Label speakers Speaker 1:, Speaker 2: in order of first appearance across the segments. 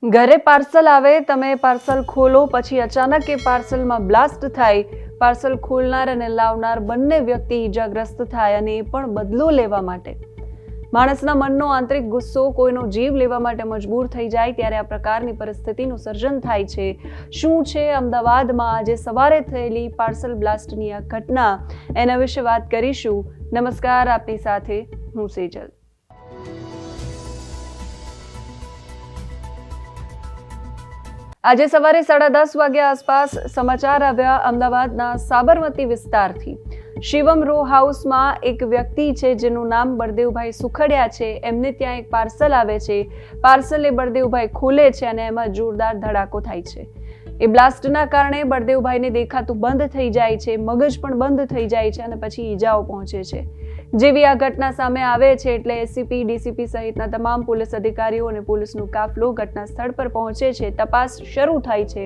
Speaker 1: ઘરે પાર્સલ આવે, તમે પાર્સલ ખોલો, પછી અચાનક એ પાર્સલમાં બ્લાસ્ટ થાય. પાર્સલ ખોલનાર અને લાવનાર બંને વ્યક્તિ ઈજાગ્રસ્ત થાય, અને એ પણ બદલો લેવા માટે. માણસના મનનો આંતરિક ગુસ્સો કોઈનો જીવ લેવા માટે મજબૂર થઈ જાય ત્યારે આ પ્રકારની પરિસ્થિતિનું સર્જન થાય છે. શું છે અમદાવાદમાં આજે સવારે થયેલી પાર્સલ બ્લાસ્ટની આ ઘટના, એના વિશે વાત કરીશું. નમસ્કાર, આપની સાથે હું સેજલ. આજે સવારે 10:30 વાગ્યા આસપાસ સમાચાર આવ્યા અમદાવાદના સાબરમતી વિસ્તારથી. શિવમ રો હાઉસમાં એક વ્યક્તિ છે જેનું નામ બળદેવભાઈ સુખડિયા છે. એમને ત્યાં એક પાર્સલ આવે છે. પાર્સલ એ બળદેવભાઈ ખોલે છે અને એમાં જોરદાર ધડાકો થાય છે. એ બ્લાસ્ટના કારણે બળદેવભાઈને દેખાતું બંધ થઈ જાય છે, મગજ પણ બંધ થઈ જાય છે અને પછી ઈજાઓ પહોંચે છે. જેવી આ ઘટના સામે આવે છે એટલે એસીપી, ડીસીપી સહિતના તમામ પોલીસ અધિકારીઓ અને પોલીસનો કાફલો ઘટના સ્થળ પર પહોંચે છે. તપાસ શરૂ થાય છે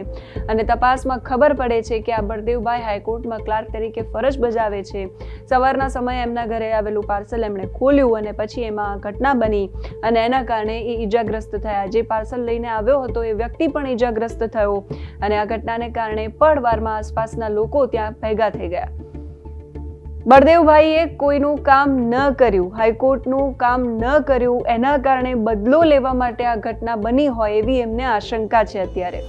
Speaker 1: અને તપાસમાં ખબર પડે છે કે આ બળદેવભાઈ હાઈકોર્ટમાં ક્લાર્ક તરીકે ફરજ બજાવે છે. સવારના સમયે એમના ઘરે આવેલું પાર્સલ એમણે ખોલ્યું અને પછી એમાં ઘટના બની અને એના કારણે એ ઈજાગ્રસ્ત થયા. જે પાર્સલ લઈને આવ્યો હતો એ વ્યક્તિ પણ ઈજાગ્રસ્ત થયો અને આ ઘટનાને કારણે પળવારમાં આસપાસના લોકો ત્યાં ભેગા થઈ ગયા. બળદેવભાઈએ કોઈનું કામ ન કર્યું, હાઈકોર્ટનું કામ ન કર્યું, એના કારણે બદલો લેવા માટે આ ઘટના બની હોય એવી એમને આશંકા છે. અત્યારે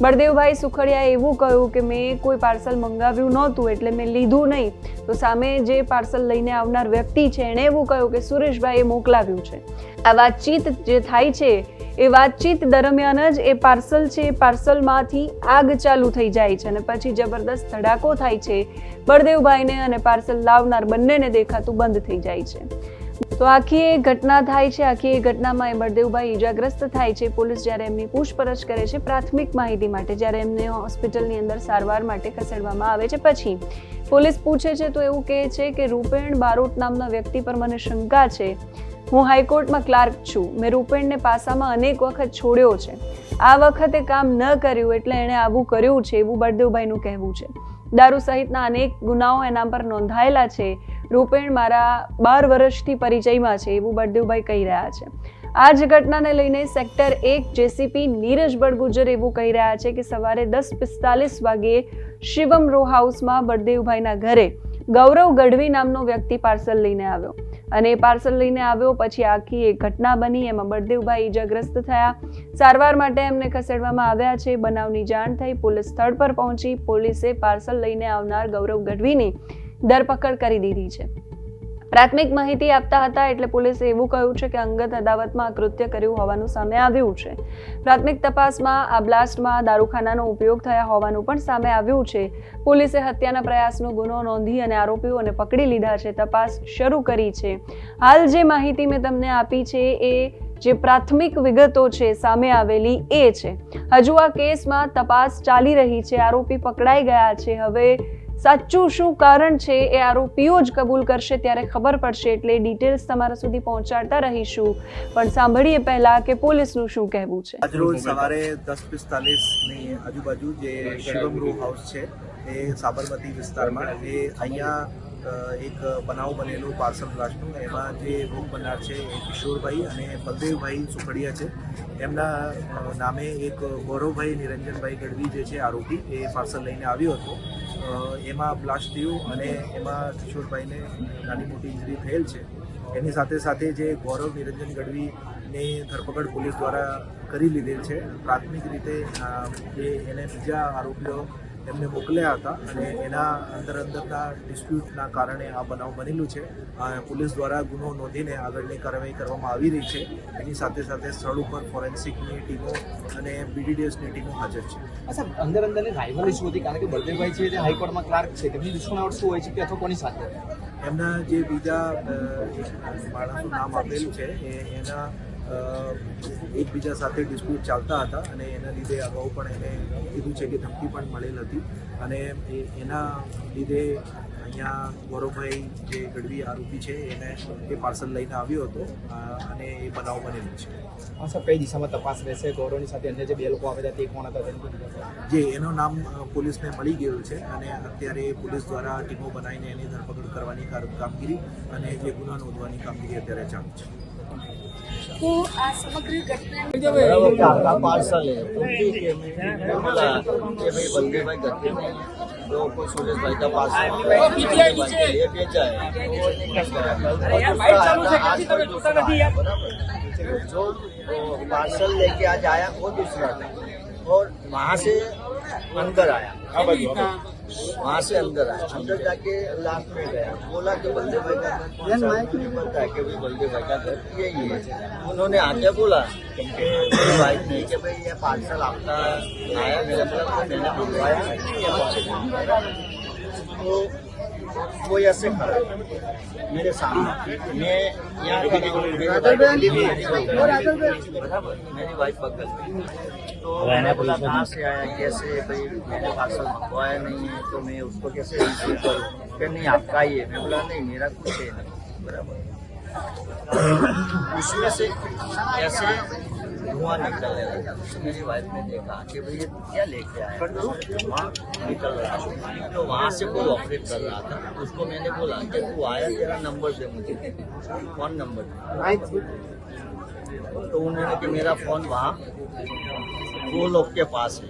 Speaker 1: બળદેવભાઈ સુખડિયાએ એવું કહ્યું કે મેં કોઈ પાર્સલ મંગાવ્યું નહોતું એટલે મેં લીધું નહીં. તો સામે જે પાર્સલ લઈને આવનાર વ્યક્તિ છે એણે એવું કહ્યું કે સુરેશભાઈએ મોકલાવ્યું છે. આ વાતચીત જે થાય છે એ વાતચીત દરમિયાન જ એ પાર્સલ છે, પાર્સલમાંથી આગ ચાલુ થઈ જાય છે અને પછી જબરદસ્ત ધડાકો થાય છે. બળદેવભાઈને અને પાર્સલ લાવનાર બંનેને દેખાતું બંધ થઈ જાય છે. તો આખી એ ઘટના થાય છે. આખી એ ઘટનામાં એ બળદેવભાઈ ઈજાગ્રસ્ત થાય છે. પોલીસ જ્યારે એમની પૂછપરછ કરે છે પ્રાથમિક માહિતી માટે, જ્યારે એમને હોસ્પિટલની અંદર સારવાર માટે ખસેડવામાં આવે છે, પછી પોલીસ પૂછે છે તો એવું કહે છે કે રૂપેણ બારોટ નામના વ્યક્તિ પર મને શંકા છે. હું હાઈકોર્ટમાં ક્લાર્ક છું. મેં રૂપેણને પાસામાં અનેક વખત છોડ્યો છે. આ વખતે કામ ન કર્યું એટલે એણે આવું કર્યું છે એવું બળદેવભાઈનું કહેવું છે. દારૂ સહિતના અનેક ગુનાઓ એના પર નોંધાયેલા છે. રૂપેણ મારા 12 વર્ષથી પરિચયમાં છે એવું બળદેવભાઈ કહી રહ્યા છે. આ જ ઘટનાને લઈને સેક્ટર 1 જેસીપી નીરજ બળગુજર એવું કહી રહ્યા છે કે સવારે 10:45 વાગ્યે શિવમ રો હાઉસમાં બળદેવભાઈના ઘરે ગૌરવ ગઢવી નામનો વ્યક્તિ પાર્સલ લઈને આવ્યો અને એ પાર્સલ લઈને આવ્યો પછી આખી એક ઘટના બની. એમાં બળદેવભાઈ ઈજાગ્રસ્ત થયા. સારવાર માટે એમને ખસેડવામાં આવ્યા છે. બનાવની જાણ થઈ, પોલીસ સ્થળ પર પહોંચી. પોલીસે પાર્સલ લઈને આવનાર ગૌરવ ગઢવીની ધરપકડ કરી દીધી છે. પ્રાથમિક માહિતી આપતા હતા એટલે પોલીસે એવું કહ્યું છે કે અંગત અદાવતમાં કૃત્ય કર્યું હોવાનું સામે આવ્યું છે. પ્રાથમિક તપાસમાં આ બ્લાસ્ટમાં દારૂખાનાનો ઉપયોગ થયા હોવાનું પણ સામે આવ્યું છે. પોલીસે હત્યાના પ્રયાસનો ગુનો નોંધી અને આરોપીઓને પકડી લીધા છે. તપાસ શરૂ કરી છે. હાલ જે માહિતી મેં તમને આપી છે એ જે પ્રાથમિક વિગતો છે સામે આવેલી એ છે. હજુ આ કેસમાં તપાસ ચાલી રહી છે. આરોપી પકડાઈ ગયા છે. હવે સાચું શું કારણ છે એ આરોપીઓ જ કબૂલ કરશે ત્યારે ખબર પડશે. એટલે ડિટેલ્સ તમારા સુધી પહોંચાડતા રહીશું. પણ સાંભળીએ પહેલા કે પોલીસનું શું કહેવું છે.
Speaker 2: આજરોજ સવારે 10:45 આજુબાજુ જે શિવમ રો હાઉસ છે એ સાબરમતી વિસ્તારમાં, એ અહીંયા એક બનાવ બનેલો પાર્સલ બ્લાસ્ટનું. એમાં જે ભોગ બનનાર છે એ કિશોરભાઈ અને બળદેવભાઈ સુખડિયા છે. એમના નામે એક ગૌરવભાઈ નિરંજનભાઈ ગઢવી જે છે આરોપી, એ પાર્સલ લઈને આવ્યો હતો. એમાં બ્લાસ્ટ થયું અને એમાં કિશોરભાઈને નાની મોટી ઇન્જરી થયેલ છે. એની સાથે સાથે જે ગૌરવ નિરંજન ગઢવીની ધરપકડ પોલીસ દ્વારા કરી લીધેલ છે. પ્રાથમિક રીતે એને બીજા આરોપીઓ એમને મોકલ્યા હતા અને એના અંદરના ડિસ્પ્યુટના કારણે આ બનાવ બનેલું છે. પોલીસ દ્વારા ગુનો નોંધીને આગળની કાર્યવાહી કરવામાં આવી રહી છે. એની સાથે સાથે સ્થળ ઉપર ફોરેન્સિકની ટીમો અને બીડીડીએસની ટીમો હાજર છે.
Speaker 3: અંદરની રાઇવલી શું હતી? કારણ કે બળદેવભાઈ છે જે હાઈકોર્ટમાં ક્લાર્ક છે, તેમની દુશ્મનાવટ શું હોય છે કે અથવા કોની સાથે?
Speaker 2: એમના જે બીજા માણસનું નામ આપેલું છે એના એકબીજા સાથે ડિસ્પ્યુટ ચાલતા હતા અને એના લીધે અગાઉ પણ એને કીધું છે કે ધમકી પણ મળેલ હતી અને એના લીધે અહીંયા ગૌરવભાઈ જે ગઢવી આરોપી છે એને એ પાર્સલ લઈને આવ્યો હતો અને એ બનાવ બનેલો છે.
Speaker 3: હા સર, કઈ દિશામાં તપાસ રહેશે? ગૌરવની સાથે અન્ય જે 2 લોકો આવ્યા હતા તે કોણ હતા?
Speaker 2: જે એનું નામ પોલીસને મળી ગયું છે અને અત્યારે પોલીસ દ્વારા ટીમો બનાવીને એની ધરપકડ કરવાની કામગીરી અને જે ગુના નોંધવાની કામગીરી અત્યારે ચાલુ છે.
Speaker 4: તો આ સમગ્ર ઘટના
Speaker 5: बराबर का पार्सल है तो ठीक है मैं बोला कि भाई बंदे भाई घर पे नहीं है तो कोई सुरेश भाई का पार्सल ये बेचा है वो निकल गया आज कोई दूसरा आया, बराबर जो पार्सल लेके आज आया वो दूसरा था और वहाँ से अंदर आया, वहाँ से अंदर आया, अंदर जाके लास्ट में गया, बोला कि बल्दे भाई का पता है कि भाई बल्दे भाई का घर यही है। उन्होंने आके बोला कि मेरी वाइफ ने कि भाई ये पार्सल आपका आया, मेरे मतलब मैंने बुलवाया तो वो ऐसे खड़ा मेरे सामने, मैं यहाँ खड़ा हूँ, मेरी वाइफ बगल में, तो मैंने बोला कहाँ से आया, कैसे, भाई मैंने पार्सल मंगवाया नहीं है तो मैं उसको कैसे रिसीव करूँ, कि नहीं आपका ही है। मैं बोला नहीं मेरा कुछ है नहीं, बराबर। उसमें से ऐसे धुआं निकलने लगा, तो मेरी वाइफ ने देखा कि भाई ये क्या लेके आया, धुआं निकल रहा था, तो वहाँ से कोई ऑपरेट कर रहा था। उसको मैंने बोला कि तू आया, तेरा नंबर दे मुझे, फोन नंबर दे। तो उन्होंने कि मेरा फोन वहाँ वो लोग के पास है।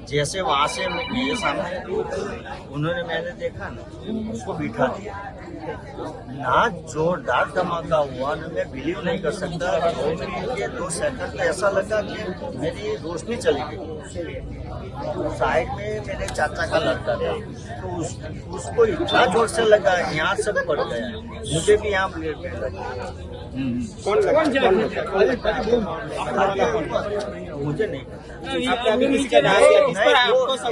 Speaker 5: जैसे वहाँ से मेरे सामने उन्होंने, मैंने देखा ना, उसको बिठा दिया ना, जोरदार धमाका हुआ ना, मैं बिलीव नहीं कर सकता। 2 मिनट के 2 सेकंड में ऐसा लगा कि मेरी रोशनी चली गई। साइड में मेरे चाचा का लड़का था, तो उसको इतना जोर से लगा, यहाँ सब पड़ गया, मुझे भी यहाँ ब्लेड में लगा। मुझे नहीं पता,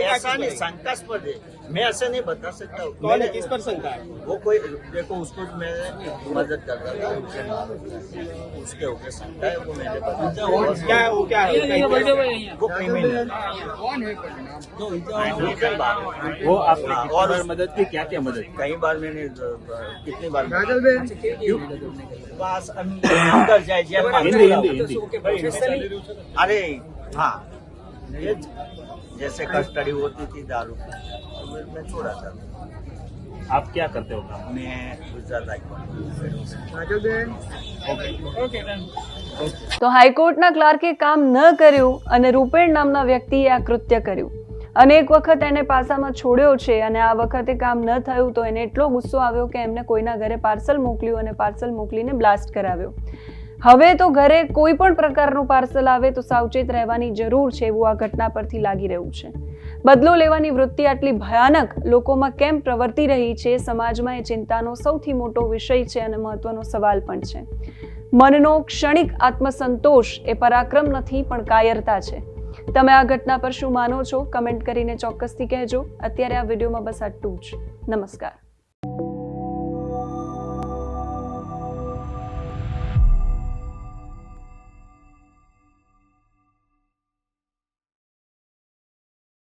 Speaker 5: ऐसा नहीं, शंकास्पद है, मैं ऐसे नहीं बता सकता। मैंने किस पर शंका है? वो कोई देखो, उसको मैं मदद कर रहा था, उसके ऊपर शंका है, वो मैंने बता क्या है, वो क्या है, वो क्रिमिनल
Speaker 6: वो आपने और मदद की, क्या क्या मदद?
Speaker 5: कई बार मैंने, कितनी बार बस अंदर जाए जेल में।
Speaker 6: हिंदी।
Speaker 5: अरे हाँ, ये जैसे कस्टडी होती थी दारू की, मैं छोड़ा था।
Speaker 6: आप क्या करते हो काम?
Speaker 5: मैं गुजरात
Speaker 1: તો હાઈકોર્ટના ક્લાર્કે કામ ન કર્યું અને રૂપેણ નામના વ્યક્તિએ આ કૃત્ય કર્યું. અનેક વખત એને પાસામાં છોડ્યો છે અને આ વખતે કામ ન થયું તો એને એટલો ગુસ્સો આવ્યો કે એમને કોઈના ઘરે પાર્સલ મોકલ્યું અને પાર્સલ મોકલીને બ્લાસ્ટ કરાવ્યો. હવે તો ઘરે કોઈ પણ પ્રકારનું પાર્સલ આવે તો સાવચેત રહેવાની જરૂર છે એવું આ ઘટના પરથી લાગી રહ્યું છે. બદલો લેવાની વૃત્તિ આટલી ભયાનક લોકોમાં કેમ પ્રવર્તી રહી છે, સમાજમાં એ ચિંતાનો સૌથી મોટો વિષય છે અને મહત્વનો સવાલ પણ છે. મનનો ક્ષણિક આત્મસંતોષ એ પરાક્રમ નથી પણ કાયરતા છે. તમે આ ઘટના પર શું માનો છો? કમેન્ટ કરીને ચોક્કસથી કહેજો. અત્યારે આ વિડીયોમાં બસ આટલું જ. નમસ્કાર.